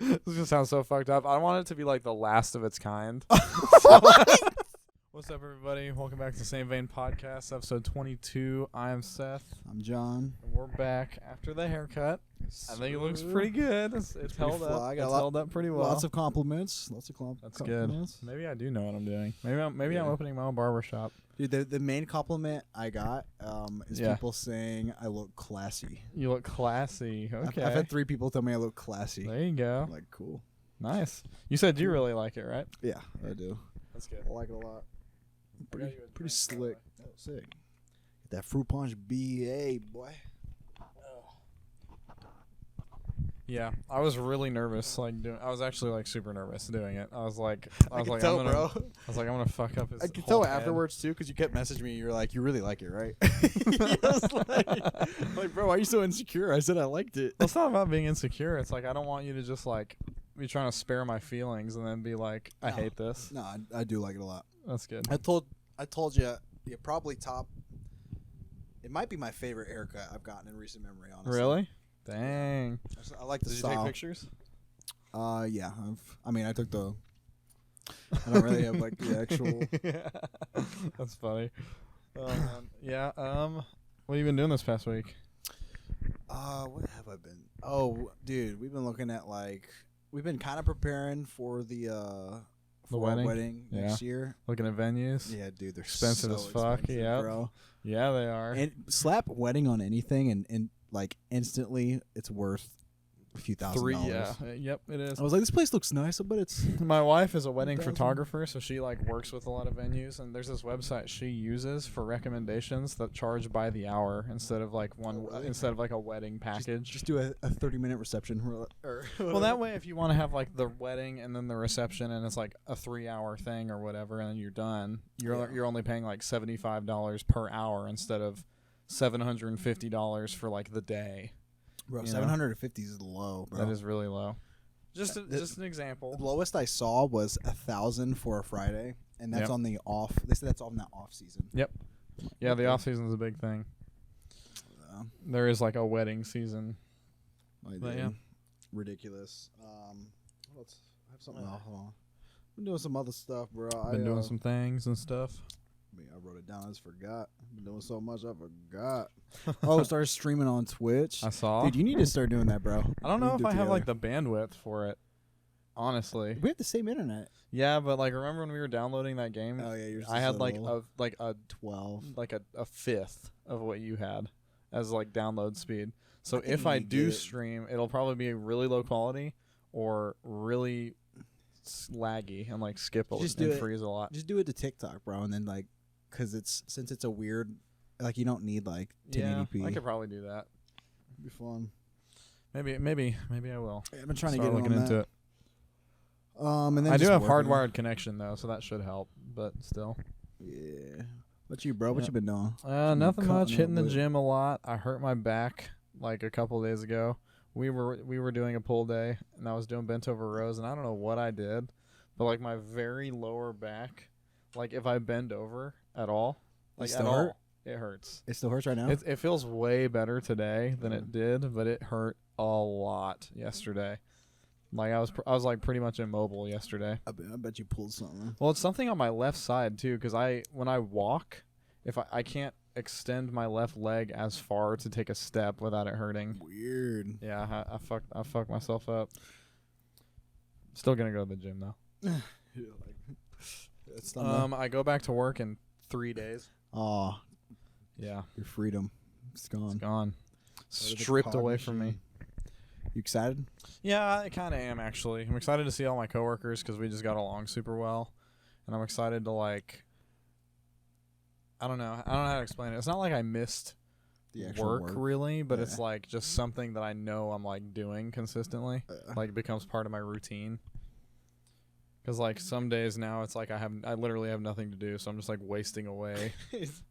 This just sounds so fucked up. I want it to be like the last of its kind. What's up, everybody? Welcome back to the Same Vein Podcast, episode 22. I am Seth. I'm John. And we're back after the haircut. I think it looks pretty good. It's held up. It's held up pretty well. Lots of compliments. That's good. Maybe I do know what I'm doing. Maybe I'm opening my own barbershop. Dude, the main compliment I got is people saying I look classy. You look classy. Okay. I've had 3 people tell me I look classy. There you go. I'm like, cool. Nice. You said you really like it, right? Yeah, I do. That's good. I like it a lot. Pretty slick. Oh, sick. Get that fruit punch BA, boy. Yeah, I was really nervous. I was actually super nervous doing it. I was like, I'm gonna fuck up his. I could tell afterwards too, because you kept messaging me. You're like, you really like it, right? I was like, bro, why are you so insecure? I said I liked it. Well, it's not about being insecure. It's like I don't want you to just be trying to spare my feelings and then be like, I hate this. No, I do like it a lot. That's good. I told you, probably top. It might be my favorite haircut I've gotten in recent memory. Honestly. Really? Dang. I like the Did style. you take pictures? Yeah. I took the. I don't really have the actual. That's funny. Yeah. What have you been doing this past week? What have I been? Oh, dude, we've been looking at we've been kind of preparing for the wedding next year. Looking at venues. Yeah, dude, they're expensive so as fuck. Yeah, bro. Yeah, they are. And slap wedding on anything, and instantly it's worth a few $1,000. Yeah. Yep, it is. I was like, this place looks nice, but it's. My wife is a wedding photographer, so she works with a lot of venues, and there's this website she uses for recommendations that charge by the hour instead of a wedding package. Just do a 30-minute reception. Well, that way, if you want to have the wedding and then the reception, and it's a 3-hour thing or whatever, and then you're done, you're only paying $75 per hour instead of $750 for the day. Bro, 750 is low, bro. That is really low. Just an example. The lowest I saw was 1,000 for a Friday, and that's on the off. They said that's on that off season. Yep. Yeah, the off season is a big thing. There is a wedding season. But yeah, ridiculous. What else? I have something else. Hold on. Been doing some other stuff, bro. Been doing some things and stuff. I wrote it down. I just forgot. I've been doing so much, I forgot. Started streaming on Twitch. I saw. Dude, you need to start doing that, bro. I don't know if I have the bandwidth for it. Honestly, we have the same internet. Yeah, but remember when we were downloading that game? Oh yeah, I had a 12, a fifth of what you had as download speed. So if I do stream, it'll probably be really low quality or really laggy and skip and freeze a lot. Just do it to TikTok, bro, and then because since it's a weird, you don't need 1080p. Yeah, I could probably do that. It'd be fun. Maybe I will. Yeah, I've been trying to start get looking into it. And then I do have hardwired connection though, so that should help. But still. Yeah. What you, bro? What you been doing? Nothing much. Hitting the gym a lot. I hurt my back a couple days ago. We were doing a pull day, and I was doing bent over rows, and I don't know what I did, but my very lower back, if I bend over at all, it hurts. It still hurts right now? It feels way better today than it did, but it hurt a lot yesterday. I was pretty much immobile yesterday. I bet you pulled something. Well, it's something on my left side too, because when I walk, if I can't extend my left leg as far to take a step without it hurting. Weird. Yeah, I fucked myself up. Still gonna go to the gym though. I go back to work in 3 days. Oh, yeah. Your freedom, it's gone. It's gone. Stripped away from me. You excited? Yeah, I kind of am actually. I'm excited to see all my coworkers because we just got along super well, and I'm excited to I don't know how to explain it. It's not I missed the actual work really, but it's just something that I know I'm doing consistently. It becomes part of my routine. Because some days now it's I literally have nothing to do, so I'm just wasting away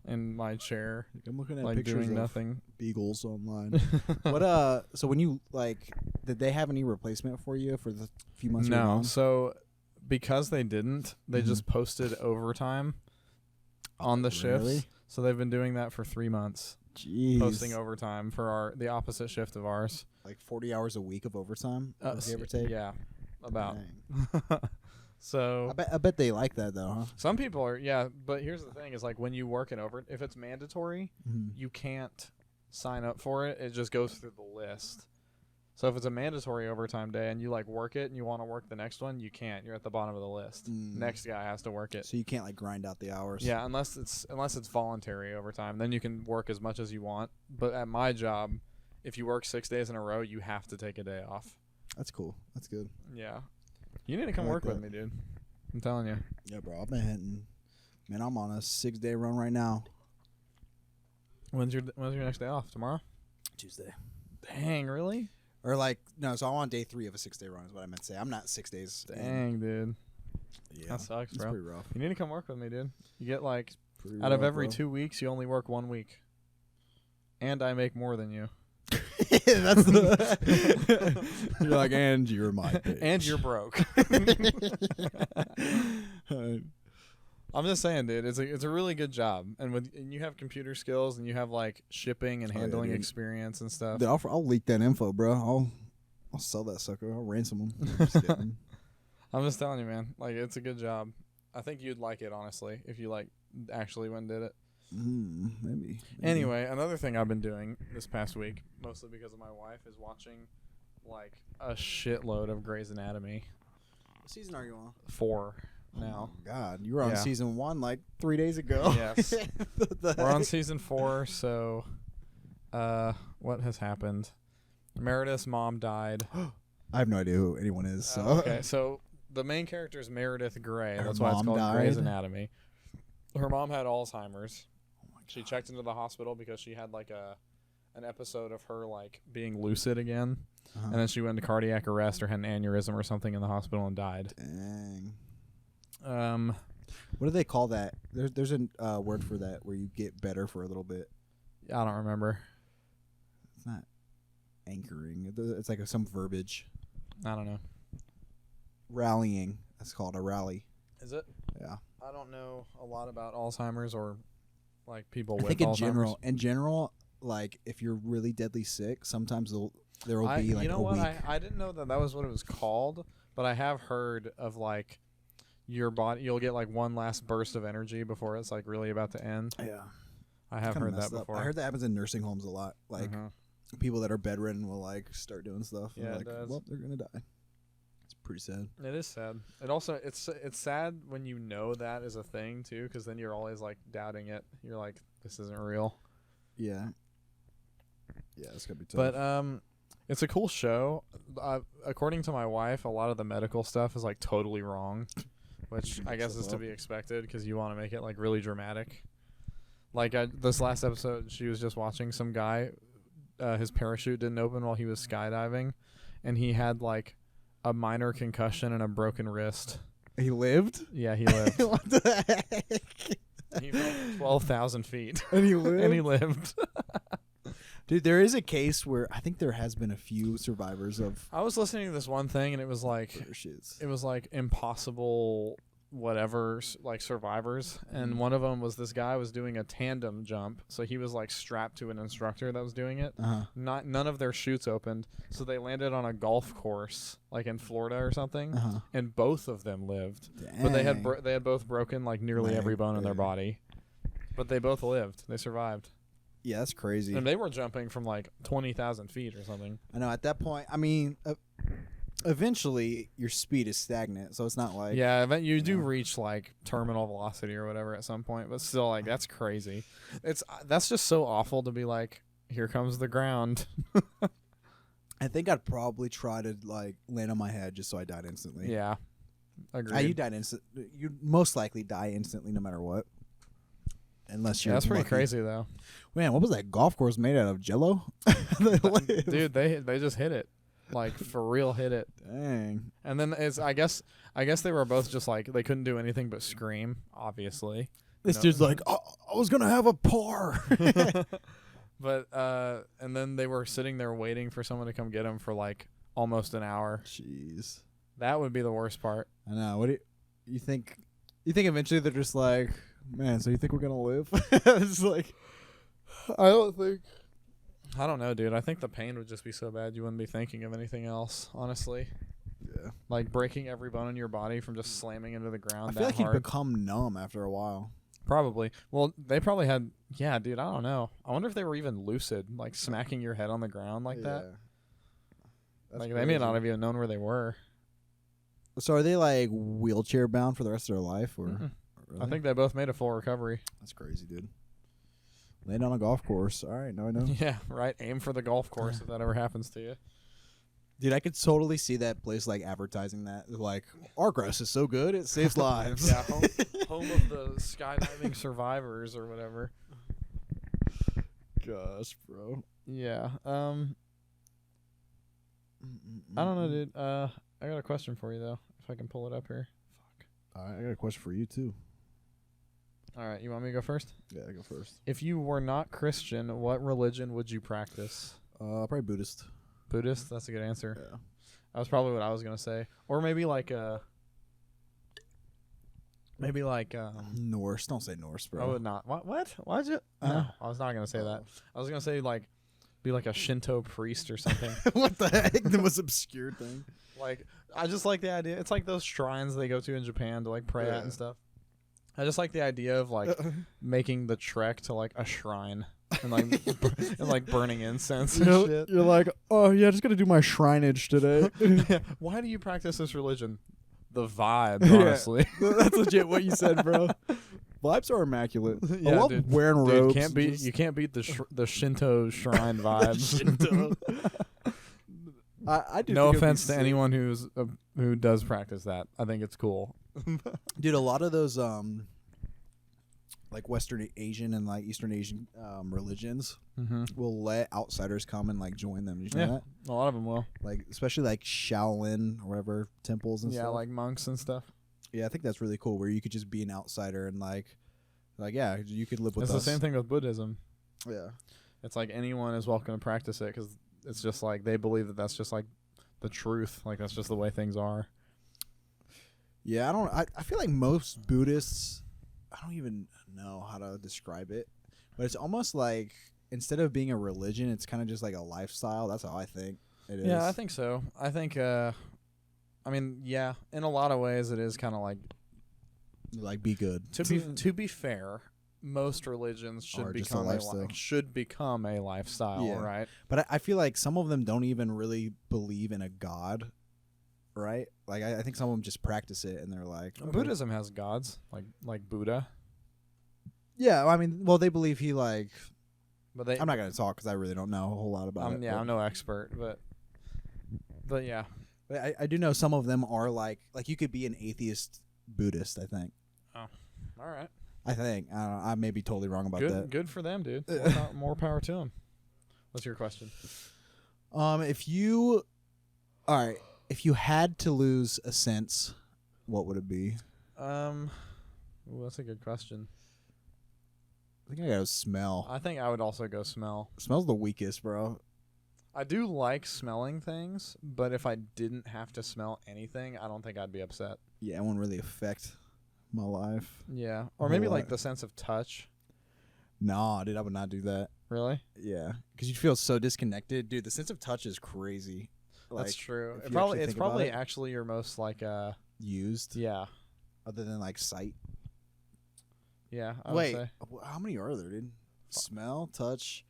in my chair. I'm looking at pictures doing of nothing. Beagles online. What so when you did they have any replacement for you for the few months? No, so because they didn't, they just posted overtime on the shifts. Really? So they've been doing that for 3 months. Jeez. Posting overtime for the opposite shift of ours. like 40 hours a week of overtime, give or take. Yeah, about. So I bet they like that though, huh? Some people are, yeah. But here's the thing: is like when you work if it's mandatory, you can't sign up for it. It just goes through the list. So if it's a mandatory overtime day and you like work it and you want to work the next one, you can't. You're at the bottom of the list. Next guy has to work it. So you can't like grind out the hours. Yeah, unless it's voluntary overtime, then you can work as much as you want. But at my job, if you work 6 days in a row, you have to take a day off. That's cool. That's good. Yeah, you need to come work with me, dude. I'm telling you. Yeah, bro. I've been hitting. Man, I'm on a 6-day run right now. When's your next day off? Tomorrow? Tuesday. Dang, really? Or like no, so I'm on day 3 of a 6-day run is what I meant to say. I'm not 6 days. Dang, dude. Yeah, that sucks, bro. It's pretty rough. You need to come work with me, dude. You get like out of every 2 weeks, you only work 1 week, and I make more than you. That's the. You're like, and you're my bitch. And you're broke. I'm just saying, dude. It's a really good job, and you have computer skills, and you have like shipping and handling experience and stuff. Dude, I'll leak that info, bro. I'll sell that sucker. I'll ransom them. I'm just telling you, man. Like, it's a good job. I think you'd like it, honestly, if you like actually went and did it. Maybe. Anyway, another thing I've been doing this past week, mostly because of my wife, is watching like a shitload of Grey's Anatomy. What season are you on? 4 now. Oh, God. You were on season 1 like 3 days ago. Yes. We're on season 4, so what has happened? Meredith's mom died. I have no idea who anyone is. So. Okay, so the main character is Meredith Grey. That's why it's called Grey's Anatomy. Her mom had Alzheimer's. She checked into the hospital because she had like an episode of her like being lucid again, and then she went into cardiac arrest or had an aneurysm or something in the hospital and died. Dang. What do they call that? There's a word for that where you get better for a little bit. I don't remember. It's not anchoring. It's like some verbiage. I don't know. Rallying. That's called a rally. Is it? Yeah. I don't know a lot about Alzheimer's or like people with I think Alzheimer's. in general, like if you're really deadly sick, sometimes there will be like you know a what? week. I didn't know that was what it was called, but I have heard of like your body. You'll get like one last burst of energy before it's like really about to end. Yeah. I have heard that before. I heard that happens in nursing homes a lot. Like people that are bedridden will like start doing stuff. Yeah, like, it does. Well, they're gonna die. It's pretty sad. It is sad. It also it's sad when you know that is a thing too, because then you're always like doubting it. You're like, this isn't real. Yeah. Yeah, it's gonna be tough. But it's a cool show. According to my wife, a lot of the medical stuff is like totally wrong, which I guess is to be expected because you want to make it like really dramatic. Like this last episode, she was just watching some guy. His parachute didn't open while he was skydiving, and he had like a minor concussion and a broken wrist. He lived? Yeah, he lived. What the heck? He fell 12,000 feet. And he lived? And he lived. Dude, there is a case where I think there has been a few survivors of... I was listening to this one thing, and it was like... It was like impossible whatever, like survivors. And one of them was this guy was doing a tandem jump. So he was like strapped to an instructor that was doing it. None of their chutes opened. So they landed on a golf course, like in Florida or something. And both of them lived. Dang. But they had both broken like nearly every bone in their body. But they both lived. They survived. Yeah, that's crazy. And they were jumping from like 20,000 feet or something. I know. At that point, I mean, eventually your speed is stagnant, so it's not like... Yeah, you do reach like terminal velocity or whatever at some point, but still, like, that's crazy. That's just so awful to be like, here comes the ground. I think I'd probably try to like land on my head just so I died instantly. Yeah, agreed. You died instantly. You'd most likely die instantly no matter what. Unless you're that's pretty lucky. crazy though. Man, what was that golf course made out of? Jello? Dude, they just hit it, like for real, hit it. Dang. And then I guess they were both just like they couldn't do anything but scream. Obviously, this dude's like, I was gonna have a par. But and then they were sitting there waiting for someone to come get him for like almost an hour. Jeez, that would be the worst part. I know. What do you think? You think eventually they're just like, man, so you think we're gonna live? It's like, I don't think. I don't know, dude. I think the pain would just be so bad you wouldn't be thinking of anything else, honestly. Yeah. Like breaking every bone in your body from just slamming into the ground. I feel like hard. you'd become numb after a while. Probably. Well, they probably had. Yeah, dude. I don't know. I wonder if they were even lucid, like smacking your head on the ground like that. That's like crazy. they may not have even known where they were. So are they like wheelchair bound for the rest of their life, or? Really? I think they both made a full recovery. That's crazy, dude. Land on a golf course. All right, now I know. Yeah, right. Aim for the golf course if that ever happens to you. Dude, I could totally see that place like advertising that. Like, our grass is so good, it saves lives. Yeah, home of the skydiving survivors or whatever. Gosh, bro. Yeah. I don't know, dude. I got a question for you though, if I can pull it up here. Fuck. All right, I got a question for you too. All right, you want me to go first? Yeah, I go first. If you were not Christian, what religion would you practice? Probably Buddhist. Buddhist? That's a good answer. Yeah. That was probably what I was gonna say. Or maybe like Norse. Don't say Norse, bro. I would not. What? Why'd you? No, I was not gonna say that. I was gonna say like be like a Shinto priest or something. What the heck? The most obscure thing. Like, I just like the idea. It's like those shrines they go to in Japan to like pray at and stuff. I just like the idea of like making the trek to like a shrine and like and like burning incense and shit. You're like, oh yeah, just gonna do my shrineage today. Why do you practice this religion? The vibe, honestly. That's legit what you said, bro. Vibes are immaculate. Yeah, I love dude. wearing robes. You can't beat the Shinto shrine vibes. Shinto. I do. No offense to anyone who does practice that. I think it's cool. Dude, a lot of those like Western Asian and like Eastern Asian religions will let outsiders come and like join them. Did you know that? A lot of them will. Like especially like Shaolin or whatever temples and stuff. Yeah, like monks and stuff. Yeah, I think that's really cool where you could just be an outsider and like yeah, you could live with us. It's the same thing with Buddhism. Yeah. It's like anyone is welcome to practice it because it's just like they believe that that's just like the truth. Like that's just the way things are. Yeah, I feel like most Buddhists, I don't even know how to describe it, but it's almost like instead of being a religion, it's kind of just like a lifestyle. That's how I think it is. Yeah, I think so. I think, I mean, yeah, in a lot of ways it is kind of like be good. To be fair, most religions should become a lifestyle, right? But I feel like some of them don't even really believe in a god. Right, like I think some of them just practice it, and they're like, okay. Buddhism has gods, like Buddha. Yeah, I mean, well, they believe he like, but I'm not gonna talk because I really don't know a whole lot about it. Yeah, I'm no expert, but yeah, but I do know some of them are like you could be an atheist Buddhist. I think. Oh, all right. I think I may be totally wrong about that. Good for them, dude. More power to them. What's your question? If you had to lose a sense, what would it be? That's a good question. I think I gotta smell. I think I would also go smell. Smell's the weakest, bro. I do like smelling things, but if I didn't have to smell anything, I don't think I'd be upset. Yeah, it wouldn't really affect my life. Yeah, or maybe like the sense of touch. Nah, dude, I would not do that. Really? Yeah, because you'd feel so disconnected, dude. The sense of touch is crazy. That's true. It's probably actually your most like used. Yeah. Other than like sight. Yeah. Wait, how many are there, dude? Smell, touch,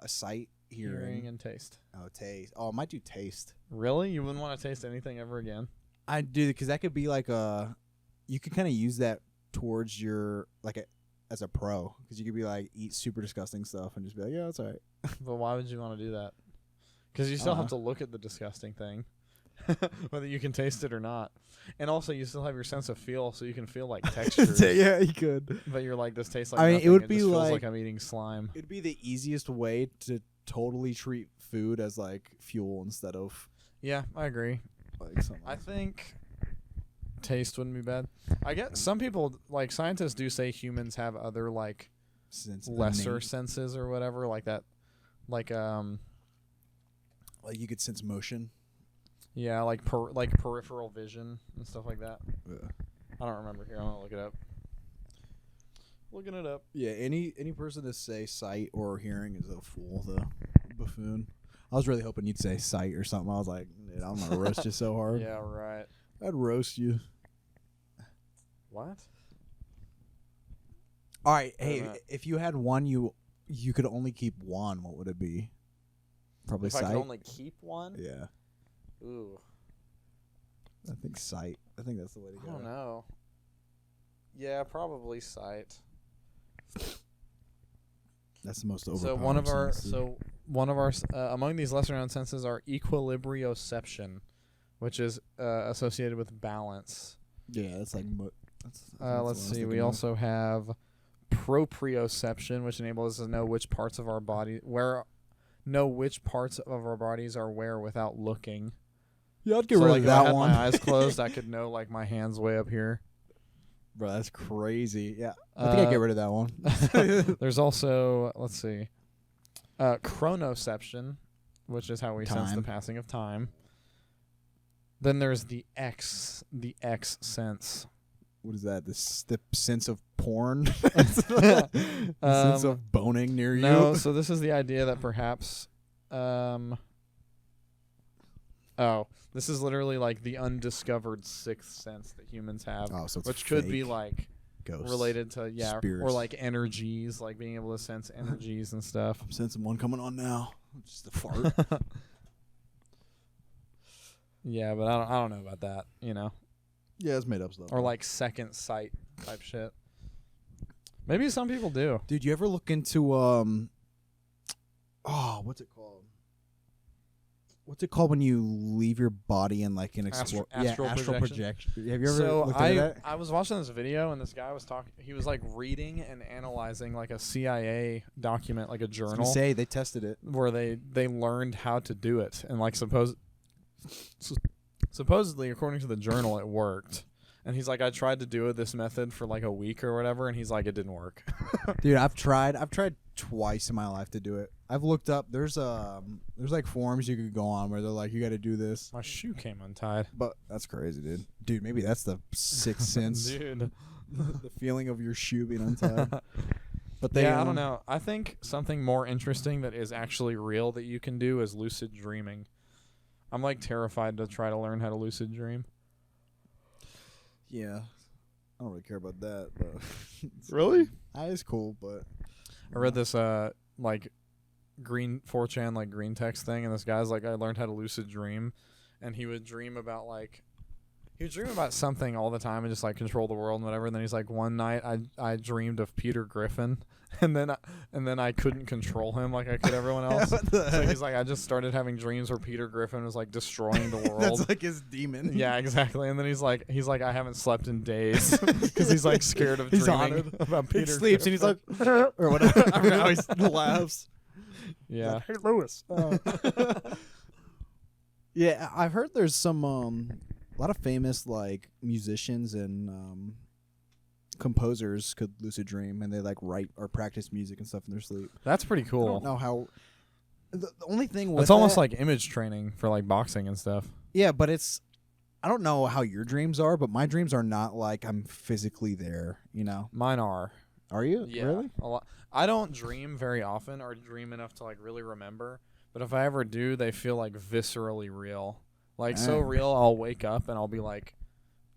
sight, hearing, and taste. Oh, taste. Oh, I might do taste. Really? You wouldn't want to taste anything ever again? I do, because that could be like you could kind of use that towards your as a pro, because you could be like eat super disgusting stuff and just be like, yeah, that's all right. But why would you want to do that? Because you still have to look at the disgusting thing, whether you can taste it or not. And also, you still have your sense of feel, so you can feel like textures. Yeah, you could. But you're like, this tastes like nothing. It would be just feels like I'm eating slime. It'd be the easiest way to totally treat food as like fuel instead of. Yeah, I agree. I think taste wouldn't be bad. I guess some people, like scientists, do say humans have other like lesser senses or whatever, like that, like you could sense motion. Yeah, like peripheral vision and stuff like that. Yeah. I don't remember here. I'm gonna look it up. Looking it up. Yeah, any person to say sight or hearing is a fool, though. buffoon. I was really hoping you'd say sight or something. I was like, dude, I'm gonna roast you so hard. Yeah, right. I'd roast you. What? All right, Wait a hey, minute. if you had one, you could only keep one. What would it be? Probably If sight. I could only keep one? Yeah, Ooh. I think sight. I think that's the way to go. I don't know. Yeah, probably sight. That's the most So overpowering. one of our among these lesser known senses are equilibrioception, which is associated with balance. Yeah, that's like. Let's see. We also have proprioception, which enables us to know which parts of our bodies are where without looking. Yeah, I'd get So rid like of if I that had one. my eyes closed, I could know like my hands way up here. Bro, that's crazy. Yeah, I think I'd get rid of that one. There's also, let's see, chronoception, which is how we sense the Time. passing of time. Then there's the X sense. What is that? The sense of porn? The sense of boning near you? No, so this is the idea that perhaps, this is literally like the undiscovered sixth sense that humans have, Oh, so it's which could be fake. like Ghosts. related to or Spirits. like energies, like being able to sense energies and stuff. I'm sensing one coming on now. Just a fart. Yeah, but I don't know about that, you know, Yeah, it's made up stuff. or like second sight type shit. Maybe some people do. Dude, you ever look into what's it called? What's it called when you leave your body in like an Astral astral projection? projection? Have you ever So looked into that? I was watching this video and this guy was talking. He was like reading and analyzing like a CIA document, like a I was journal, gonna say they tested it. where they learned how to do it, and like supposedly according to the journal it worked. And he's like, I tried to do this method for like a week or whatever, and he's like, it didn't work. Dude, I've tried twice in my life to do it. I've looked up there's like forums you could go on where they're like, you got to do this. My shoe came untied. But that's crazy, dude. Dude, maybe that's the sixth sense. Dude. The feeling of your shoe being untied. But they Yeah, I don't know. I think something more interesting that is actually real that you can do is lucid dreaming. I'm like terrified to try to learn how to lucid dream. Yeah. I don't really care about that, but Really? It's cool, but I read this like green 4chan like green text thing, and this guy's like, I learned how to lucid dream, and he would dream about something all the time and just like control the world and whatever. And then he's like, one night I dreamed of Peter Griffin, and then I couldn't control him like I could everyone else. So he's like, I just started having dreams where Peter Griffin was like destroying the world. That's like his demon. Yeah, exactly. And then he's like, I haven't slept in days because he's like scared of He's dreaming haunted. about He Peter. sleeps and he's like, Griffin. or whatever. I forget how he laughs. Yeah. Like, hey, Lewis. Yeah, I've heard there's some a lot of famous like musicians and composers could lucid dream, and they like write or practice music and stuff in their sleep. That's pretty I cool. don't know how. The only thing with It's almost that- like image training for like boxing and stuff. yeah, but it's. I don't know how your dreams are, but my dreams are not like I'm physically there. You know, Mine are. are you Yeah. really? A lot. I don't dream very often or dream enough to like really remember. But if I ever do, they feel like viscerally real. Like so Dang. real, I'll wake up and I'll be like,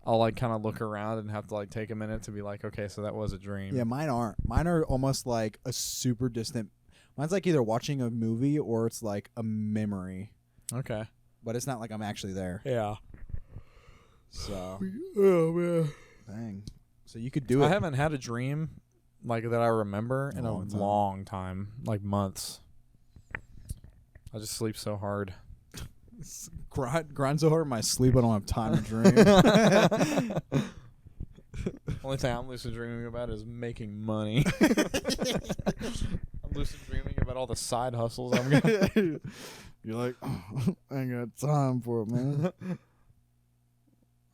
I'll like kind of look around and have to like take a minute to be like, okay, so that was a dream. Yeah, mine aren't. Mine are almost like a super distant. Mine's like either watching a movie or it's like a memory, Okay. but it's not like I'm actually there. Yeah. So, Oh man. dang. So you could do it. I haven't had a dream like that I remember in a Long time. long time, like months. I just sleep so hard. grind so hard in my sleep I don't have time to dream. Only thing I'm lucid dreaming about is making money. I'm lucid dreaming about all the side hustles I'm gonna. You're like, oh, I ain't got time for it, man.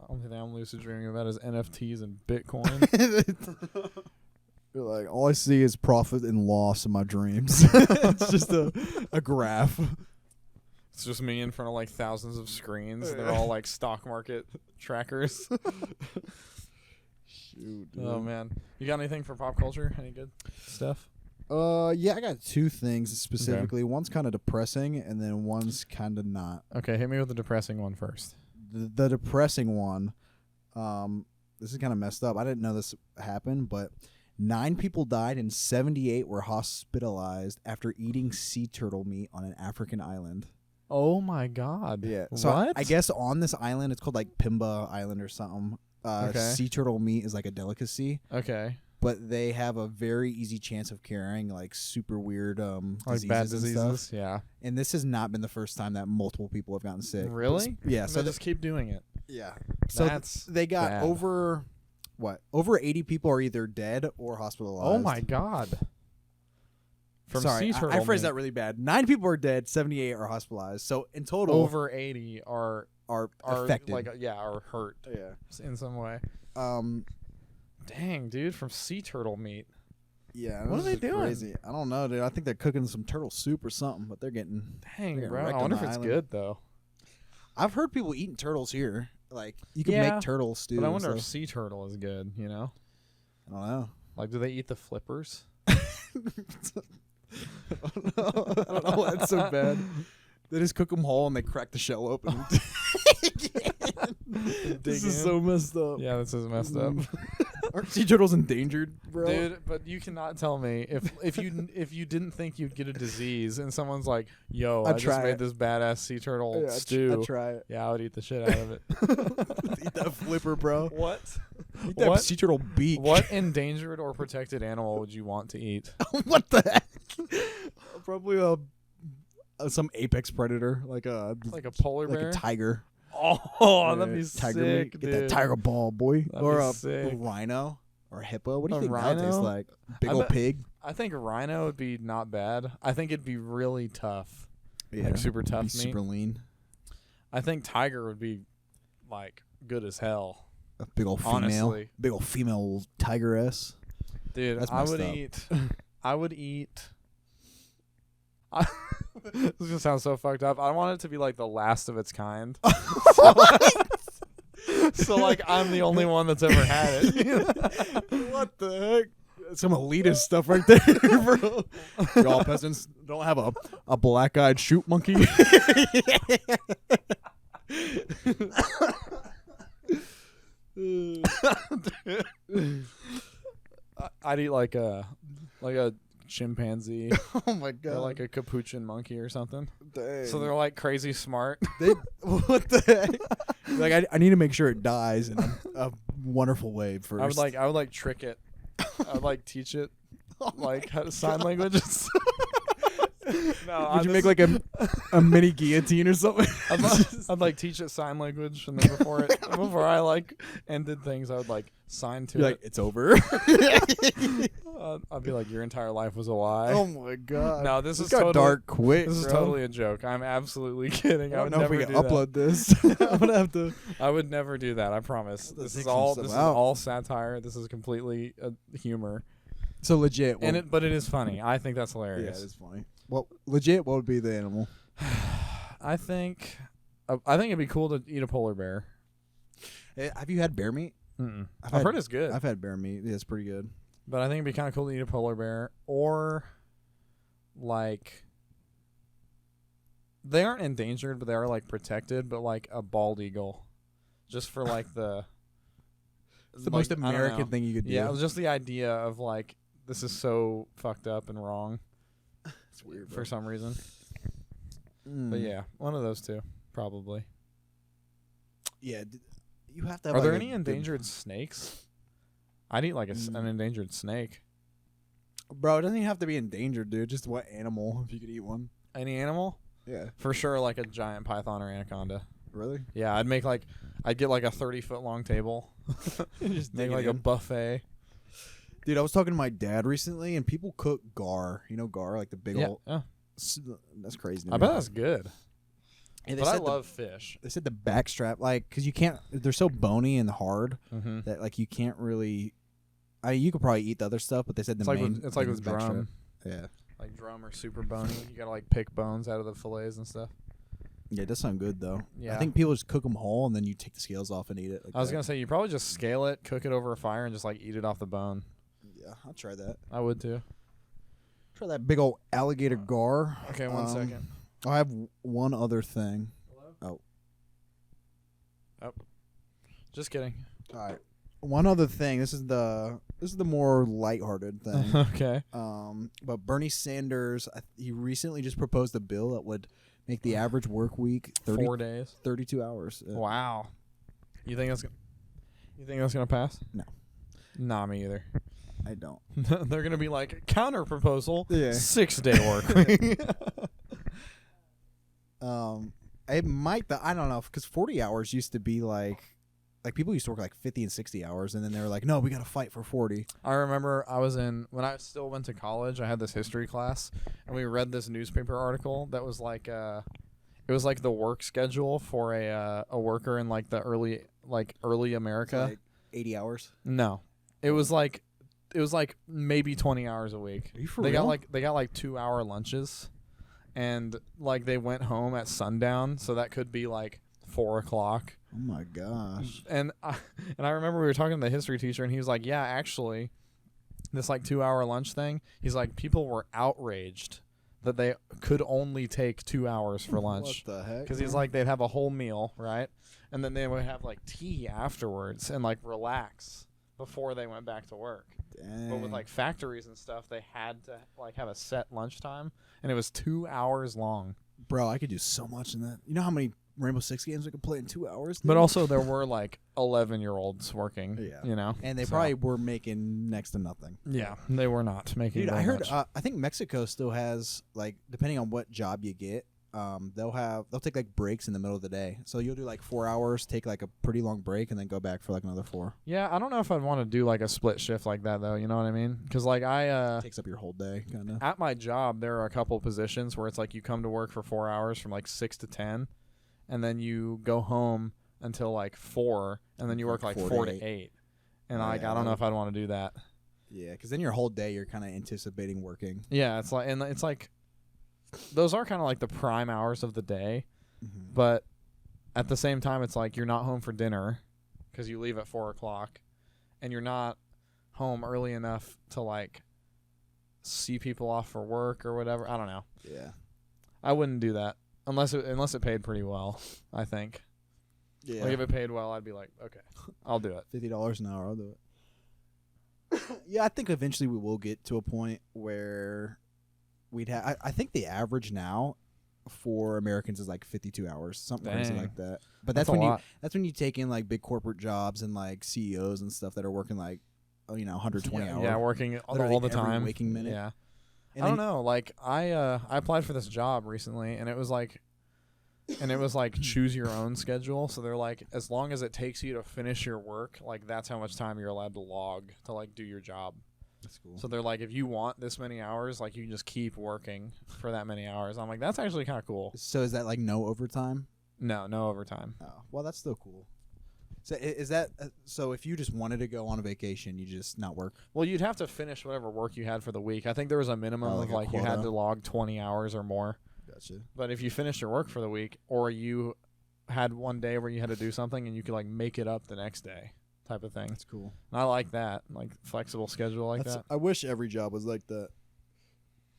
Only thing I'm lucid dreaming about is NFTs and Bitcoin. You're like, all I see is profit and loss in my dreams. It's just a graph. It's just me in front of like thousands of screens. They're all like stock market trackers. Shoot, dude. Oh man, you got anything for pop culture? Any good stuff? Yeah, I got two things specifically. Okay. One's kind of depressing, and then one's kind of not. Okay, hit me with the depressing one first. The depressing one, this is kind of messed up. I didn't know this happened, but 9 people died and 78 were hospitalized after eating sea turtle meat on an African island. Oh my God! Yeah. So what? I guess on this island, it's called like Pimba Island or something. Okay. Sea turtle meat is like a delicacy. Okay. But they have a very easy chance of carrying like super weird like diseases bad diseases. And stuff. Yeah. And this has not been the first time that multiple people have gotten sick. Really? Yeah. So just keep doing it. Yeah. So they got bad. over 80 people are either dead or hospitalized. Oh my God. From sea turtle I phrased that really bad. 9 people are dead, 78 are hospitalized. So in total, over 80 are affected. Are hurt. Yeah. In some way. Dang, dude, from sea turtle meat. Yeah. What are they doing? Crazy. I don't know, dude. I think they're cooking some turtle soup or something, but they're getting bro. I wonder if it's good though. I've heard people eating turtles here. Like you can make turtle stew. But I wonder if sea turtle is good. You know. I don't know. Like, do they eat the flippers? I don't know why that's so bad. They just cook them whole and they crack the shell open. This is so messed up. Yeah, this is messed up. Aren't sea turtles endangered, bro? Dude, but you cannot tell me if you didn't think you'd get a disease and someone's like, "Yo, I just made this badass sea turtle stew." I'd try it. Yeah, I would eat the shit out of it. Eat that flipper, bro. What? Eat that sea turtle beak. What endangered or protected animal would you want to eat? What the heck? Probably some apex predator, like a polar bear, like a tiger. Oh, that'd be tiger sick, meat. dude. Get that tiger ball, boy. That'd or a rhino or a hippo. What do you think rhino? that tastes like? Big old pig. I think a rhino would be not bad. I think it'd be really tough. Yeah. Like super tough meat. Super lean. I think tiger would be like good as hell. A big old female. Honestly. Big old female tigress. Dude, I would eat. This is gonna sound so fucked up. I want it to be like the last of its kind. So like I'm the only one that's ever had it. What the heck? Some elitist stuff right there, bro. Y'all peasants don't have a black-eyed shoot monkey. I'd eat like a chimpanzee. Oh my God. Or like a capuchin monkey or something. Dang. So they're like crazy smart. What the heck? Like I need to make sure it dies in a wonderful way first. I would like trick it. I would like teach it like how to sign languages. No, would you make like a mini guillotine or something? I'd like teach it sign language, and then before I like ended things, I would like sign to it. Like it's over. I'd be like, your entire life was a lie. Oh my God! No, this is got dark quick. This is totally a joke. I'm absolutely kidding. I would never if we can upload this. I'm gonna have to. I would never do that. I promise. This is all satire. This is completely humor. So legit, but it is funny. I think that's hilarious. Yeah, it's funny. Well, legit, what would be the animal? I think it'd be cool to eat a polar bear. Have you had bear meat? I've heard it's good. I've had bear meat. Yeah, it's pretty good. But I think it'd be kind of cool to eat a polar bear, or like they aren't endangered, but they are like protected. But like a bald eagle, just for like the. It's the most American thing you could do. Yeah, it was just the idea of like this is so fucked up and wrong. It's weird for some reason. But yeah, one of those two probably. Yeah, you have to have. Are there any endangered snakes? I'd eat like an endangered snake. Bro, it doesn't even have to be endangered, dude. Just what animal, if you could eat one. Any animal? Yeah. For sure, like a giant python or anaconda. Really? Yeah, I'd get like a 30-foot long table. And just make like a buffet. Dude, I was talking to my dad recently, and people cook gar. You know gar, like the big old. Yeah. That's crazy. I bet that's good. Yeah, but I love fish. They said the backstrap, like, because you can't. They're so bony and hard that like you can't really. You could probably eat the other stuff, but they said it's like with drum. Yeah. Like drum are super bony. You gotta like pick bones out of the fillets and stuff. Yeah, it does sound good though. Yeah. I think people just cook them whole and then you take the scales off and eat it. Like I was gonna say you probably just scale it, cook it over a fire, and just like eat it off the bone. Yeah, I'll try that. I would too. Try that big old alligator gar. Okay, 1 second. I have one other thing. Hello? Oh. Just kidding. All right. One other thing. This is the more lighthearted thing. Okay. But Bernie Sanders, he recently just proposed a bill that would make the average work week 4 days. 32 hours. Wow. You think that's gonna pass? No. Nah, me either. I don't. They're gonna be like counter proposal. Yeah. 6-day work week. It might. I don't know, because 40 hours used to be like people used to work like 50 and 60 hours, and then they were like, no, we got to fight for 40. I remember when I still went to college, I had this history class, and we read this newspaper article that was like it was like the work schedule for a worker in like the early America. Like 80 hours. No, it was like maybe 20 hours a week. Are you for they real? got like 2-hour lunches, and like they went home at sundown, so that could be like 4 o'clock. Oh my gosh. And I remember we were talking to the history teacher, and he was like, yeah, actually, this like 2-hour lunch thing, he's like, people were outraged that they could only take 2 hours for lunch. What the heck? Because he's like, they'd have a whole meal, right? And then they would have like tea afterwards and like relax before they went back to work. Dang. But with like factories and stuff, they had to like have a set lunchtime, and it was 2 hours long. Bro, I could do so much in that. You know how many Rainbow Six games we could play in 2 hours? But also there were like 11-year-olds working, Yeah. you know? And they So, probably were making next to nothing. yeah, they were not making Dude, very I heard, much. I think Mexico still has, like, depending on what job you get, they'll take like breaks in the middle of the day. So you'll do like 4 hours, take like a pretty long break, and then go back for like another 4. Yeah, I don't know if I'd want to do like a split shift like that though. You know what I mean? Because like Takes up your whole day, kind of. at my job, there are a couple positions where it's like you come to work for 4 hours from like 6 to 10, and then you go home until like 4, and then you work like 4 to 8. And like Yeah, I don't know if I'd want to do that. Yeah, because then your whole day you're kind of anticipating working. Yeah, it's like those are kind of like the prime hours of the day, Mm-hmm. but at the same time, it's like you're not home for dinner because you leave at 4 o'clock, and you're not home early enough to like see people off for work or whatever. I don't know. Yeah. I wouldn't do that unless it paid pretty well. I think. Yeah. Like if it paid well, I'd be like, okay, I'll do it. $50 an hour, I'll do it. Yeah, I think eventually we will get to a point where we'd have. I think the average now for Americans is like 52 hours, something crazy Dang. like that. But That's that's a when lot. that's when you take in like big corporate jobs and like CEOs and stuff that are working like 120 hours. Yeah, working literally all the every time. waking minute. Yeah. And I then- don't know. Like I applied for this job recently, and it was like choose your own schedule. So they're like, as long as it takes you to finish your work, like that's how much time you're allowed to log to like do your job. That's cool. So they're like, if you want this many hours, like you can just keep working for that many hours. I'm like, that's actually kind of cool. So is that like no overtime? No overtime. Oh, well, that's still cool. So is that so? If you just wanted to go on a vacation, you just not work? Well, you'd have to finish whatever work you had for the week. I think there was a minimum like of a like you had quota? to log 20 hours or more. Gotcha. But if you finished your work for the week, or you had one day where you had to do something and you could like make it up the next day, type of thing. That's cool. And I like that, like flexible schedule like that. I wish every job was like that.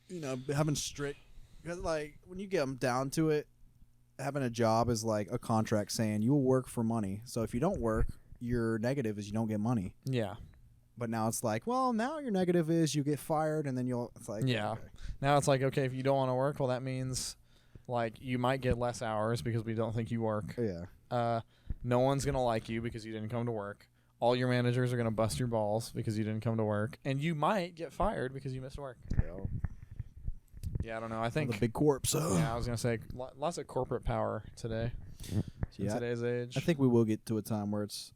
You know, having strict, because like when you get them down to it, having a job is like a contract saying you will work for money. So if you don't work, your negative is you don't get money. Yeah. But now it's like, well, now your negative is you get fired, and then it's like, Yeah. okay. Now it's like, okay, if you don't want to work, well, that means like you might get less hours because we don't think you work. Yeah. No one's going to like you because you didn't come to work. All your managers are going to bust your balls because you didn't come to work. And you might get fired because you missed work. Yeah, I don't know. I think The big corp. So yeah, I was going to say lots of corporate power today in yeah, today's age. I think we will get to a time where it's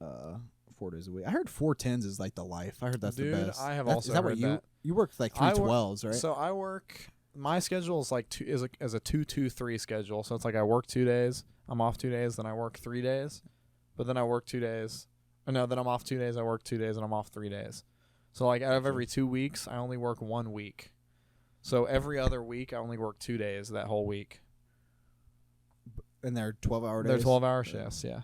4 days a week. I heard 410s is like the life. I heard that's Dude, the best. I have That's- also is that heard what you that. you work like I work- 312s, right? So I work. My schedule is like is a 2-2-3 schedule. So it's like I work 2 days, I'm off 2 days, then I work 3 days, but then I work 2 days. Or no, then I'm off 2 days, I work 2 days, and I'm off 3 days. So like out of every 2 weeks, I only work 1 week. So every other week, I only work 2 days that whole week. And they're 12-hour days. They're 12-hour shifts. Yeah.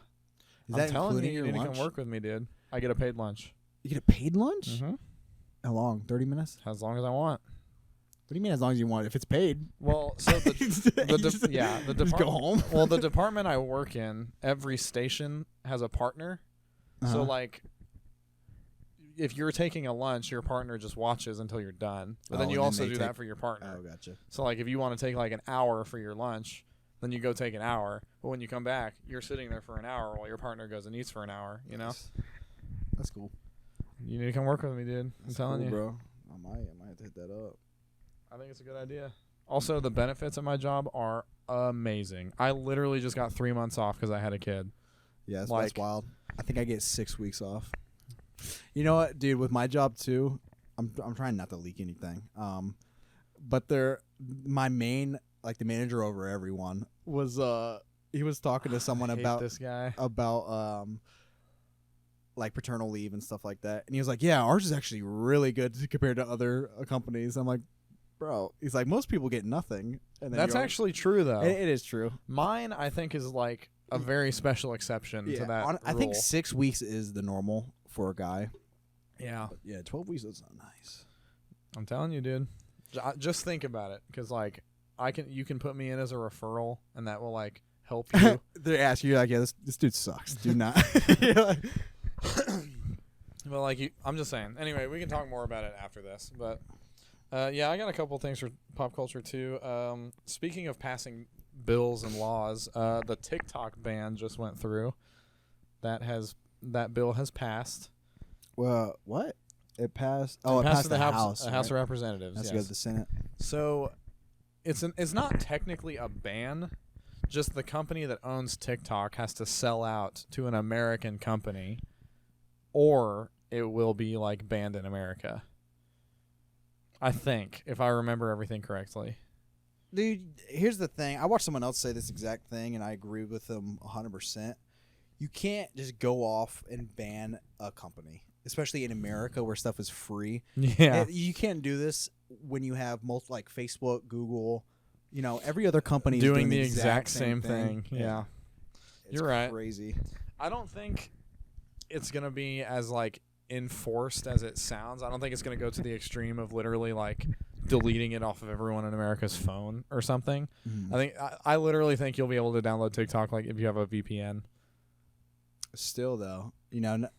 Is I'm that telling you, including you your need to lunch? come work with me, dude. I get a paid lunch. You get a paid lunch? Mm-hmm. How long? 30 minutes? As long as I want. What do you mean as long as you want? If it's paid. Well, so the Just department. go home. Well, the department I work in, every station has a partner. So like, if you're taking a lunch, your partner just watches until you're done. But then you also do that for your partner. Oh, gotcha. So like, if you want to take like an hour for your lunch, then you go take an hour. But when you come back, you're sitting there for an hour while your partner goes and eats for an hour. You know. That's cool. You need to come work with me, dude. I'm telling you, bro. I might have to hit that up. I think it's a good idea. Also, the benefits of my job are amazing. I literally just got 3 months off because I had a kid. Yeah, that's wild. I think I get 6 weeks off. You know what, dude? With my job too, I'm trying not to leak anything. But my main, like the manager over everyone was he was talking to someone about this guy about like paternal leave and stuff like that, and he was like, "Yeah, ours is actually really good compared to other companies." I'm like, "Bro," he's like, "Most people get nothing." And then that's actually true though. It is true. Mine, I think, is like a very special exception to that. I think 6 weeks is the normal for a guy. Yeah. But yeah, 12 weeks is not nice. I'm telling you, dude. Just think about it, because like you can put me in as a referral, and that will like help you. They ask you like, "Yeah, this dude sucks. Do not." But like I'm just saying. Anyway, we can talk more about it after this. But yeah, I got a couple things for pop culture too. Speaking of passing bills and laws, the TikTok ban just went through. That bill has passed. Well, what? It passed. Oh, it passed the House. The House of Representatives. That's yes. good. The Senate. So it's not technically a ban. Just the company that owns TikTok has to sell out to an American company, or it will be like banned in America. I think, if I remember everything correctly. Dude, here's the thing. I watched someone else say this exact thing, and I agree with them 100%. You can't just go off and ban a company, especially in America where stuff is free. Yeah. You can't do this when you have like Facebook, Google, every other company doing the exact same thing. Yeah. You're right. Crazy. I don't think it's going to be as like enforced as it sounds. I don't think it's going to go to the extreme of literally like deleting it off of everyone in America's phone or something. Mm-hmm. I literally think you'll be able to download TikTok like if you have a VPN. Still though, the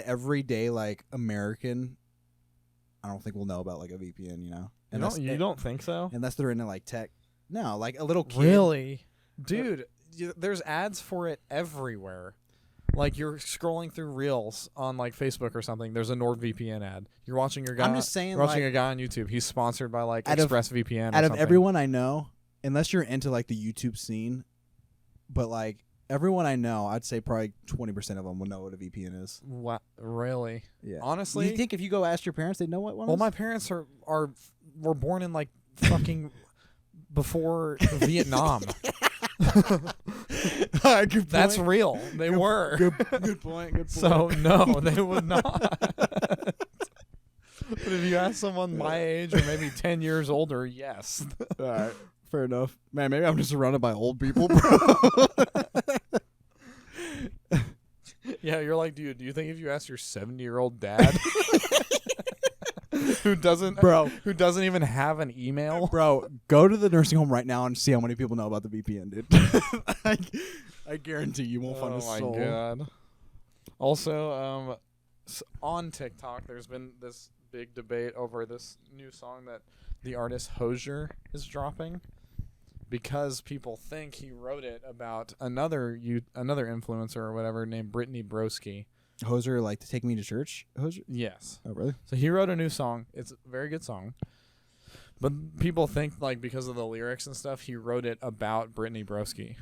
everyday like American, I don't think will know about like a VPN. You don't think so? Unless they're into like tech. No, like a little kid. Really, dude. There's ads for it everywhere. Like you're scrolling through Reels on like Facebook or something. There's a NordVPN ad. You're watching your guy. I'm just saying, watching a guy on YouTube. He's sponsored by like ExpressVPN. Out of everyone I know, unless you're into like the YouTube scene, but like everyone I know, I'd say probably 20% of them will know what a VPN is. What? Really? Yeah. Honestly, you think if you go ask your parents, they know what one is? Well, my parents were born in like fucking before Vietnam. That's real. They were. Good point. So no, they would not. But if you ask someone my age or maybe 10 years older, yes. All right. Fair enough. Man, maybe I'm just surrounded by old people, bro. Yeah, you're like, dude, do you think if you ask your 70-year-old dad who doesn't even have an email? Bro, go to the nursing home right now and see how many people know about the VPN, dude. I guarantee you won't find a soul. Oh my god. Also, on TikTok, there's been this big debate over this new song that the artist Hozier is dropping, because people think he wrote it about another influencer or whatever named Brittany Broski. Hozier, like, to take me to church? Hozier? Yes. Oh, really? So he wrote a new song. It's a very good song. But people think, like, because of the lyrics and stuff, he wrote it about Brittany Broski.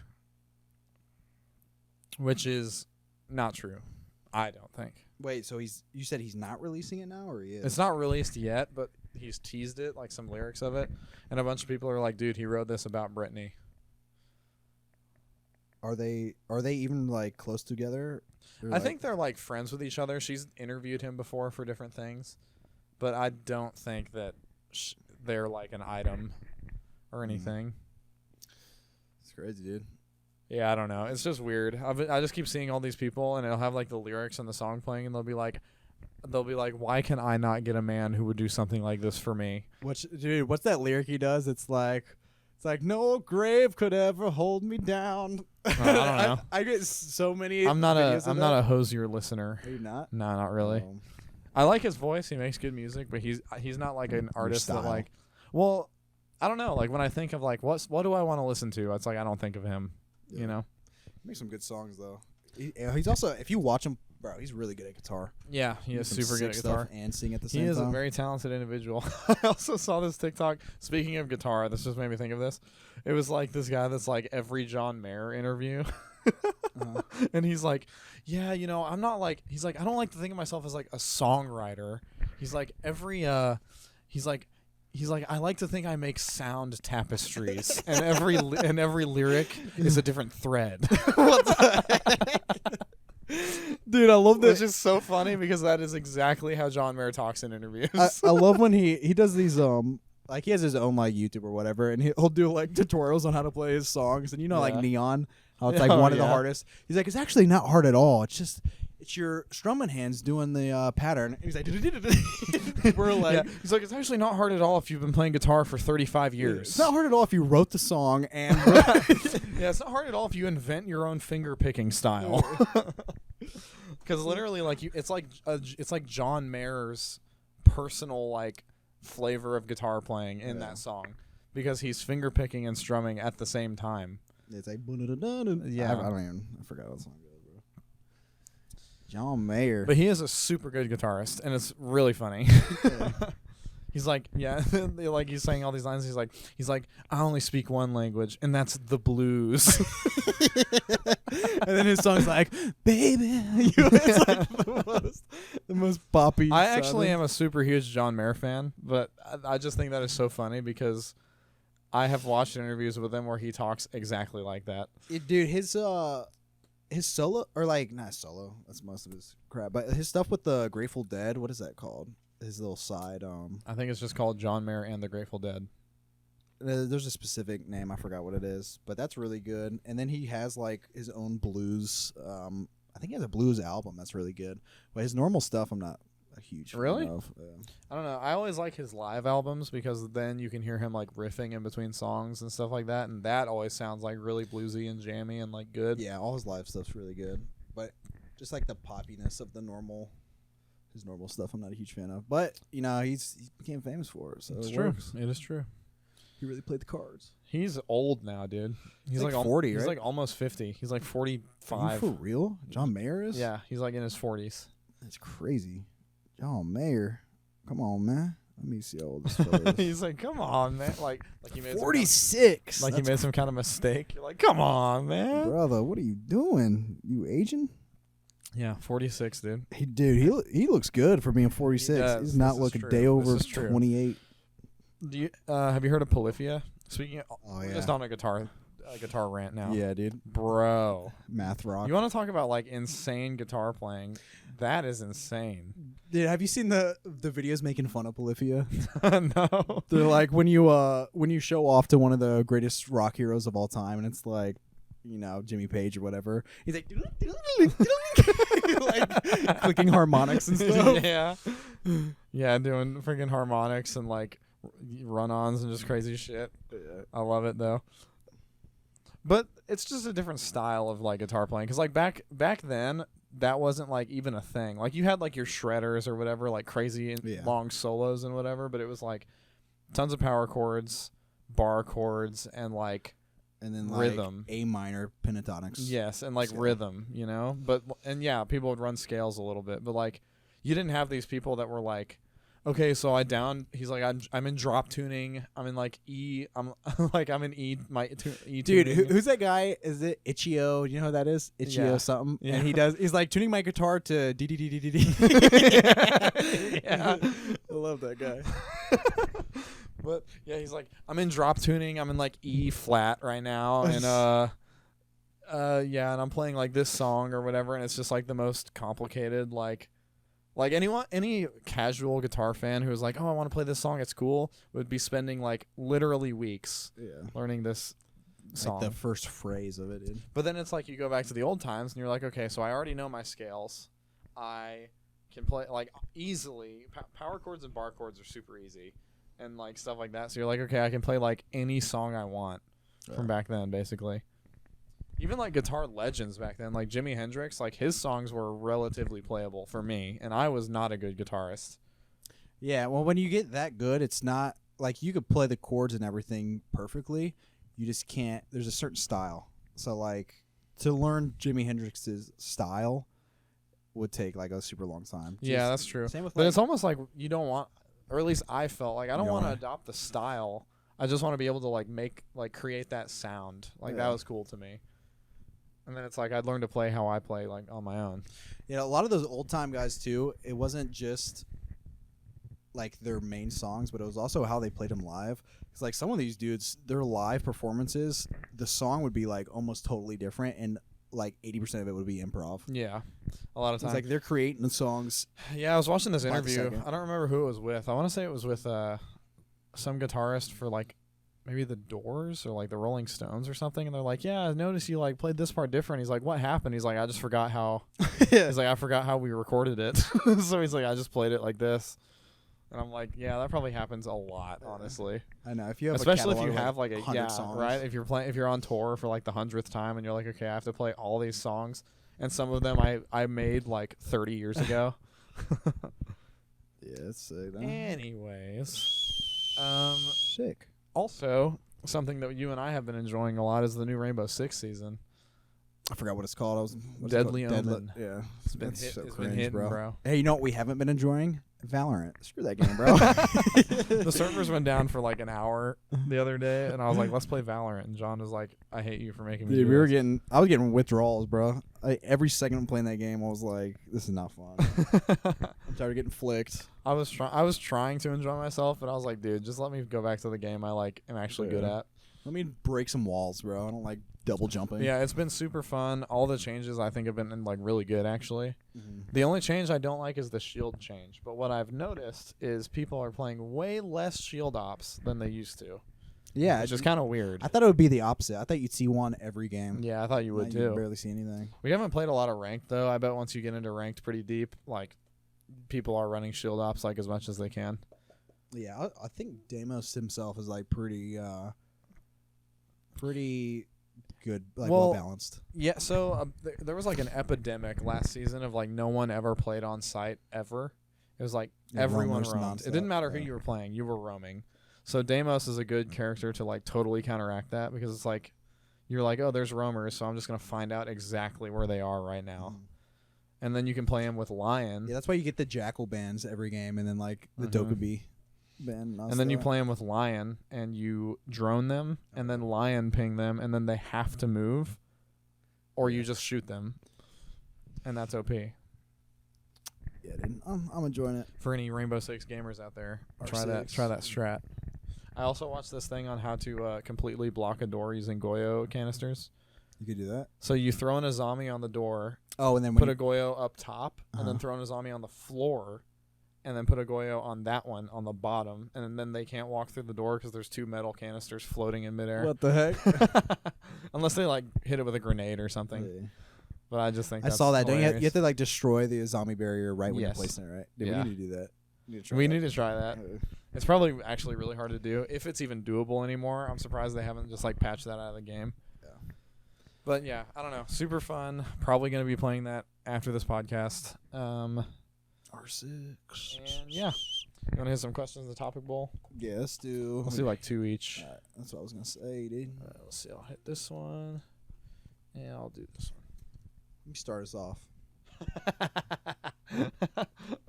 Which is not true. I don't think. Wait, so you said he's not releasing it now, or he is? It's not released yet, but he's teased it, like some lyrics of it. And a bunch of people are like, dude, he wrote this about Brittany. Are they even, like, close together? I think they're like friends with each other. She's interviewed him before for different things, but I don't think that they're like an item or anything. It's crazy, dude. Yeah, I don't know. It's just weird. I just keep seeing all these people, and it'll have like the lyrics and the song playing, and they'll be like, they'll be like, why can I not get a man who would do something like this for me? What's that lyric he does? It's like no grave could ever hold me down. I don't know. I get so many. I'm not a Hosier listener. Are you not? No, not really. I like his voice. He makes good music, but he's not like an artist that like. Well, I don't know. Like when I think of like what do I want to listen to? It's like I don't think of him. Yeah. You know. He makes some good songs though. He's also, if you watch him, bro, he's really good at guitar. Yeah, he is super good at guitar and sing at the same time. He is a very talented individual. I also saw this TikTok. Speaking of guitar, this just made me think of this. It was like this guy that's like every John Mayer interview. And he's like, yeah, you know, I'm not like, he's like, I don't like to think of myself as like a songwriter. He's like he's like, I like to think I make sound tapestries, and every lyric is a different thread. What the heck? Dude, I love that. Which is so funny because that is exactly how John Mayer talks in interviews. I love when he does these like he has his own like YouTube or whatever, and he'll do like tutorials on how to play his songs, and you know like Neon, how it's like one of the hardest. He's like, it's actually not hard at all. It's your strumming hands doing the pattern. And he's like, we're like, he's like, it's actually not hard at all if you've been playing guitar for 35 years. It's not hard at all if you wrote the song and yeah, it's not hard at all if you invent your own finger picking style. Because literally, like it's like John Mayer's personal like flavor of guitar playing in that song, because he's finger picking and strumming at the same time. It's like, yeah, I forgot what song it was, bro. John Mayer, but he is a super good guitarist, and it's really funny. He's like, like he's saying all these lines. He's like, I only speak one language, and that's the blues. And then his song's like, baby, it's like the most poppy. I actually am a super huge John Mayer fan, but I just think that is so funny because I have watched interviews with him where he talks exactly like that. Dude, his solo, or like not solo, that's most of his crap, but his stuff with the Grateful Dead, what is that called? His little side. I think it's just called John Mayer and the Grateful Dead. There's a specific name, I forgot what it is, but that's really good. And then he has like his own blues. I think he has a blues album that's really good. But his normal stuff, I'm not a huge fan of. I don't know. I always like his live albums because then you can hear him like riffing in between songs and stuff like that, and that always sounds like really bluesy and jammy and like good. Yeah, all his live stuff's really good, but just like the poppiness of the normal. His normal stuff, I'm not a huge fan of, but you know he became famous for it, so it's it true. works. It is true. He really played the cards. He's old now, dude. He's like 40, He's right? like almost 50. He's like 45. Are you for real? John Mayer is? Yeah, he's like in his 40s. That's crazy. John Mayer, come on, man. Let me see how old this fella is. He's like, come on, man. Like he made 46. He made some kind of mistake. You're like, come on, man. Brother, what are you doing? You aging? Yeah, 46, dude. He looks good for being 46. He's not looking a day over 28. Do you have you heard of Polyphia? Speaking of, we're just on a guitar rant now. Yeah, dude. Bro. Math rock. You want to talk about like insane guitar playing? That is insane. Dude, have you seen the videos making fun of Polyphia? No. They're like when you show off to one of the greatest rock heroes of all time, and it's like, you know, Jimmy Page or whatever. He's like, like clicking harmonics and stuff. Yeah, doing freaking harmonics and like run-ons and just crazy shit. I love it though. But it's just a different style of like guitar playing, because like back then that wasn't like even a thing. Like you had like your shredders or whatever, like crazy long solos and whatever, but it was like tons of power chords, bar chords, and then rhythm, like A minor pentatonics. Yes, and like rhythm, you know. But people would run scales a little bit, but like you didn't have these people that were like, okay, so he's like, I'm in drop tuning. I'm in like E. I'm in E. E dude, tuning. who's that guy? Is it Ichio? Do you know who that is? Ichio something. Yeah. And he's like tuning my guitar to D D D D D D. Yeah, I love that guy. But yeah, he's like, I'm in drop tuning. I'm in like E flat right now, and and I'm playing like this song or whatever, and it's just like the most complicated like any casual guitar fan who is like, oh, I want to play this song, it's cool, would be spending like literally weeks learning this song. Like the first phrase of it, dude. But then it's like you go back to the old times and you're like, okay, so I already know my scales. I can play like easily. Power chords and bar chords are super easy, and like stuff like that. So you're like, okay, I can play like any song I want from back then, basically. Even like guitar legends back then, like Jimi Hendrix, like his songs were relatively playable for me, and I was not a good guitarist. Yeah, well, when you get that good, it's not like you could play the chords and everything perfectly. You just can't. There's a certain style. So like to learn Jimi Hendrix's style would take like a super long time. Yeah, that's true. Same with but like, it's almost like you don't want, or at least I felt like I don't You want to don't adopt the style. I just want to be able to like create that sound. Like that was cool to me. And then it's like I'd learn to play how I play like on my own. a lot of those old time guys too. It wasn't just like their main songs, but it was also how they played them live. It's like some of these dudes, their live performances, the song would be like almost totally different, and like 80% of it would be improv. Yeah, a lot of It's times. like they're creating the songs. Yeah, I was watching this by the interview. second. I don't remember who it was with. I want to say it was with some guitarist for like maybe the Doors or like the Rolling Stones or something. And they're like, yeah, I noticed you like played this part different. He's like, what happened? He's like, I just forgot how. He's like, I forgot how we recorded it. So he's like, I just played it like this. And I'm like, yeah, that probably happens a lot, honestly. I know. If you have Especially if a you catalog have of, like a 100 songs. right. If you're on tour for like the 100th time and you're like, okay, I have to play all these songs, and some of them I made like 30 years ago. Yeah, it's sick. Anyways, sick. also something that you and I have been enjoying a lot is the new Rainbow Six season. I forgot what it's called. What's Deadly it called? Omen. Yeah, It's been That's hit, so it's cringe, been hitting, bro. Hey, you know what we haven't been enjoying? Valorant. Screw that game, bro. The servers went down for like an hour the other day, and I was like, let's play Valorant. And John was like, I hate you for making me Dude, do this. I was getting withdrawals, bro. Every second I'm playing that game, I was like, this is not fun. I'm tired of getting flicked. I was trying to enjoy myself, but I was like, dude, just let me go back to the game I like am actually good at. Let me break some walls, bro. I don't like double jumping. Yeah, it's been super fun. All the changes I think have been like really good, actually. Mm-hmm. The only change I don't like is the shield change. But what I've noticed is people are playing way less shield ops than they used to. Yeah, Which is kind of weird. I thought it would be the opposite. I thought you'd see one every game. Yeah, I thought you would Now you too. barely see anything. We haven't played a lot of ranked though. I bet once you get into ranked pretty deep, like people are running shield ops like as much as they can. Yeah, I think Deimos himself is like pretty good, like well balanced. Yeah, so there was like an epidemic last season of like no one ever played on site ever. It was like everyone roamed. It didn't matter who you were playing, you were roaming. So Deimos is a good character to like totally counteract that, because it's like you're like, oh, there's roamers, so I'm just gonna find out exactly where they are right now. And then you can play him with Lion. Yeah, that's why you get the Jackal bans every game, and then like the Dokkaebi ban. And then you play him with Lion, and you drone them, and then Lion ping them, and then they have to move, or you just shoot them, and that's OP. Yeah, dude, I'm enjoying it. For any Rainbow Six gamers out there, try that strat. I also watched this thing on how to completely block a door using Goyo canisters. You could do that. So you throw in a zombie on the door. Oh, and then put a Goyo up top, and then throw in a zombie on the floor, and then put a Goyo on that one on the bottom, and then they can't walk through the door because there's 2 metal canisters floating in midair. What the heck? Unless they like hit it with a grenade or something. Yeah. But I just think I saw that. Don't hilarious. you have to like destroy the zombie barrier right when you're Yes. placing it, right? Dude, Yeah. we need to do that. We need to try that. It's probably actually really hard to do if it's even doable anymore. I'm surprised they haven't just like patched that out of the game. Yeah. But yeah, I don't know. Super fun. Probably going to be playing that after this podcast. R6. And yeah. You want to hit some questions in the topic bowl? Yeah, let's do. Let's do like 2 each. All right, that's what I was gonna say, dude. All right, let's see. I'll hit this one. And I'll do this one. Let me start us off.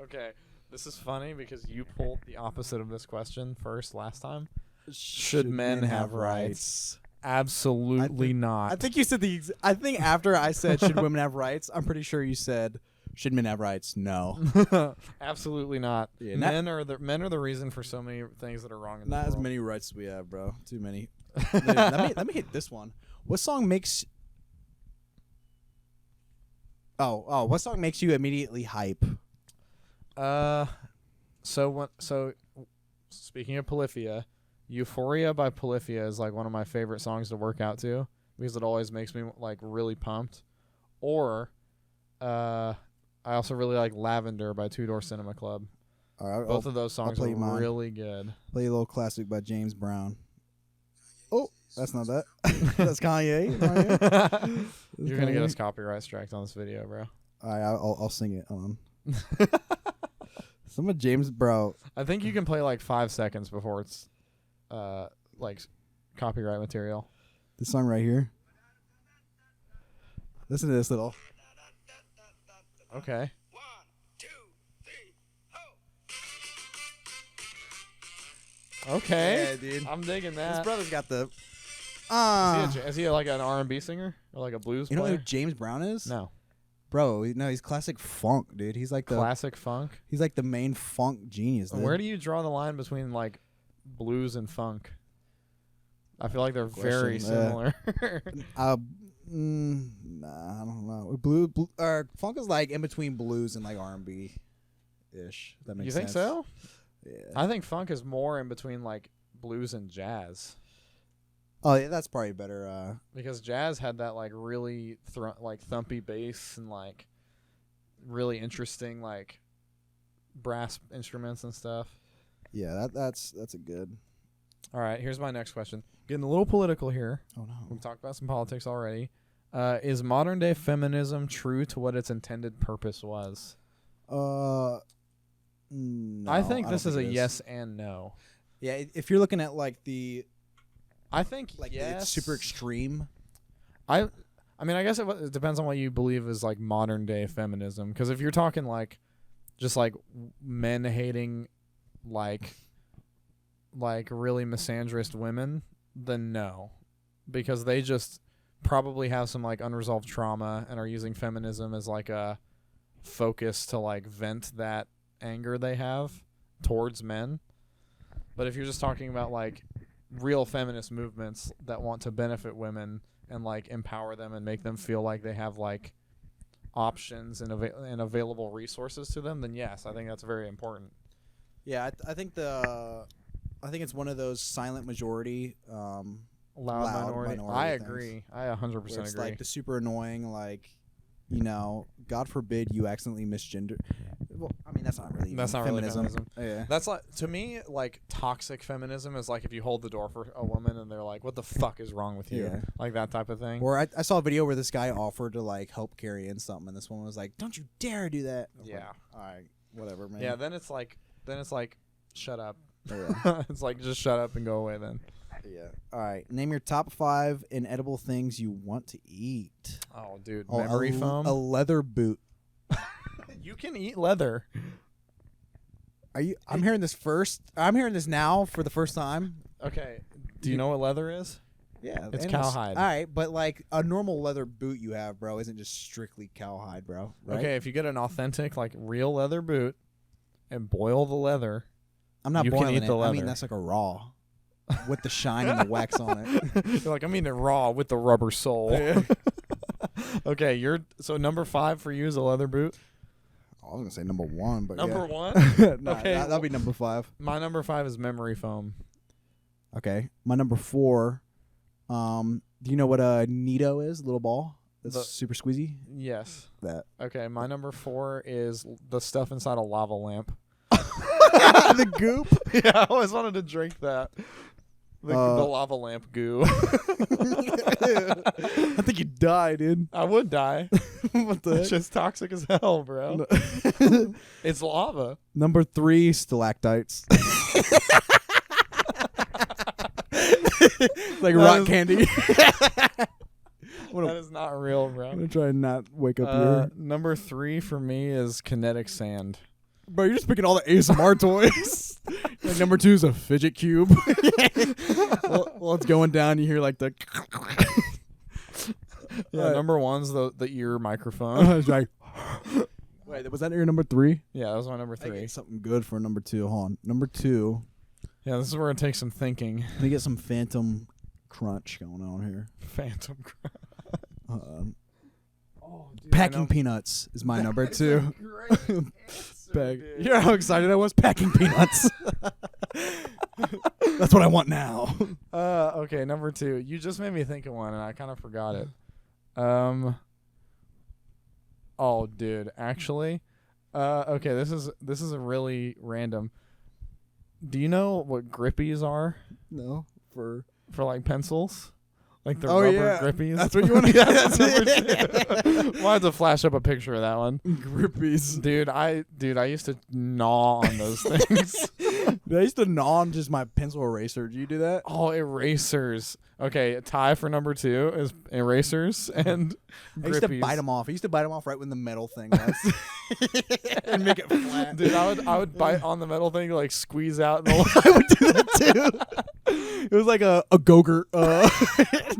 Okay. This is funny because you pulled the opposite of this question first last time. Should men have rights? Absolutely not. I think you said I think after I said should women have rights, I'm pretty sure you said should men have rights? No. Absolutely not. Yeah, men are the reason for so many things that are wrong in the Not world. as many rights as we have, bro. Too many. Dude, let me hit this one. What song makes what song makes you immediately hype? So speaking of Polyphia, Euphoria by Polyphia is like one of my favorite songs to work out to because it always makes me like really pumped. Or I I also really like Lavender by Two Door Cinema Club. All right, Both of those songs are play mine. really good. Play a little classic by James Brown. Oh, that's not that. That's Kanye. You're gonna get us copyright striked on this video, bro. All right, I'll sing it. Hold on. Some of James, bro. I think you can play like 5 seconds before it's like copyright material. This song right here. Listen to this little. Okay. 1, 2, 3, ho! Okay. Yeah, dude. I'm digging that. This brother's got the. Is he like an R&B singer or like a blues You know player? who James Brown is? No. Bro, no, he's classic funk, dude. He's like the Classic funk. He's like the main funk genius. Dude. Where do you draw the line between like blues and funk? I feel like they're very similar. Nah, I don't know. Funk is like in between blues and like R&B ish. That makes You sense. think so? Yeah. I think funk is more in between like blues and jazz. Oh yeah, that's probably better. Because jazz had that like really like thumpy bass and like really interesting like brass instruments and stuff. Yeah, that's a good. All right, here's my next question. Getting a little political here. Oh no. We've talked about some politics already. Is modern day feminism true to what its intended purpose was? No, I think this is a it yes and no. Yeah, if you're looking at like the I think like yes. it's super extreme. I mean, I guess it depends on what you believe is like modern day feminism. Because if you're talking like just like men hating like really misandrist women, then no, because they just probably have some like unresolved trauma and are using feminism as like a focus to like vent that anger they have towards men. But if you're just talking about like real feminist movements that want to benefit women and like empower them and make them feel like they have like options and available resources to them, then yes, I think that's very important. Yeah, I think it's one of those silent majority. Loud minority. I things. agree. I 100% Where it's agree. like the super annoying, like, you know, God forbid you accidentally misgender. Well, I mean, that's not really feminism. Yeah. That's like, to me, like toxic feminism is like if you hold the door for a woman and they're like, "What the fuck is wrong with you?" Yeah. Like that type of thing. Or I saw a video where this guy offered to like help carry in something, and this woman was like, "Don't you dare do that." I was Yeah. like, all right, whatever, man. Yeah. Then it's like, shut up. Yeah. It's like just shut up and go away then. Yeah. All right. Name your top 5 inedible things you want to eat. Oh, dude, memory foam. A leather boot. You can eat leather. Are you? I'm hearing this first. I'm hearing this now for the first time. Okay. Do you know what leather is? Yeah, It's animals. cowhide. All right, but like a normal leather boot you have, bro, isn't just strictly cowhide, bro. Right? Okay, if you get an authentic, like real leather boot and boil the leather, I'm not you can boiling eat it. the I mean, leather. that's like a raw with the shine and the wax on it. you're like, I'm eating it raw with the rubber sole. Yeah. Okay, so number 5 for you is a leather boot. I was gonna say number 1, but Number yeah. 1? Nah, Okay, that'll be number 5. My number 5 is memory foam. Okay, my number 4. Do you know what a Nito is? Little ball that's super squeezy. Yes. That. Okay, my number 4 is the stuff inside a lava lamp. The goop. Yeah, I always wanted to drink that. The lava lamp goo. I think you'd die, dude. I would die. What the It's heck? just toxic as hell, bro. It's lava. Number 3, stalactites. Like rock candy. That is not real, bro. I'm gonna try and not wake up here. Number 3 for me is kinetic sand. Bro, you're just picking all the ASMR toys. Like number 2 is a fidget cube. Well, it's going down. You hear like the. Yeah, number 1's the ear microphone. I was like, wait, was that your number 3? Yeah, that was my number 3. Something good for number 2. Hold on, number 2. Yeah, this is where it takes some thinking. Let me get some Phantom Crunch going on here. Phantom Crunch. Packing peanuts is my number 2. Great You know how excited I was? Packing peanuts. That's what I want now. Okay, number 2. You just made me think of one, and I kind of forgot it. Oh, dude, actually, okay, this is a really random. Do you know what grippies are No, for like pencils? Like the Oh, rubber yeah. grippies. That's what you want to. Yeah, that's number two. Why have to flash up a picture of that one? Grippies. Dude, I used to gnaw on those things. I used to gnaw on just my pencil eraser. Do you do that? Oh, erasers. Okay, a tie for number 2 is erasers and I used to grippies. bite them off. I used to bite them off right when the metal thing was. And make it flat. Dude, I would bite on the metal thing, like squeeze out. And I would do that too. It was like a Go-Gurt,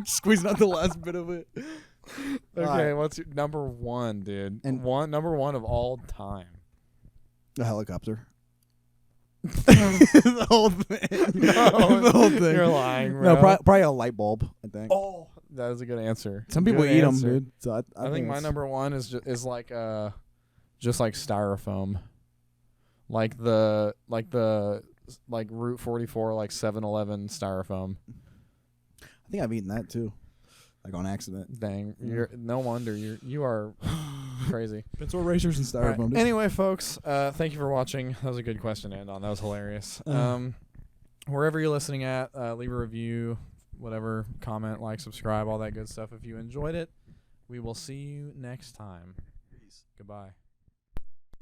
squeezing out the last bit of it. Okay, what's your number 1, dude? And- Number 1 of all time. A helicopter. The whole thing. No, The whole thing. You're lying, bro. No, probably a light bulb, I think. Oh, that is a good answer. Some people Good eat them, answer. dude. So I think my number 1 is like just like styrofoam, like Route 44, like 7-Eleven styrofoam. I think I've eaten that too, like on accident. Dang, you're no wonder you are crazy. Pencil erasers and All styrofoam. right. dude. Anyway, folks, thank you for watching. That was a good question to end on. That was hilarious. Wherever you're listening at, leave a review, whatever, comment, like, subscribe, all that good stuff. If you enjoyed it, we will see you next time. Peace. Goodbye.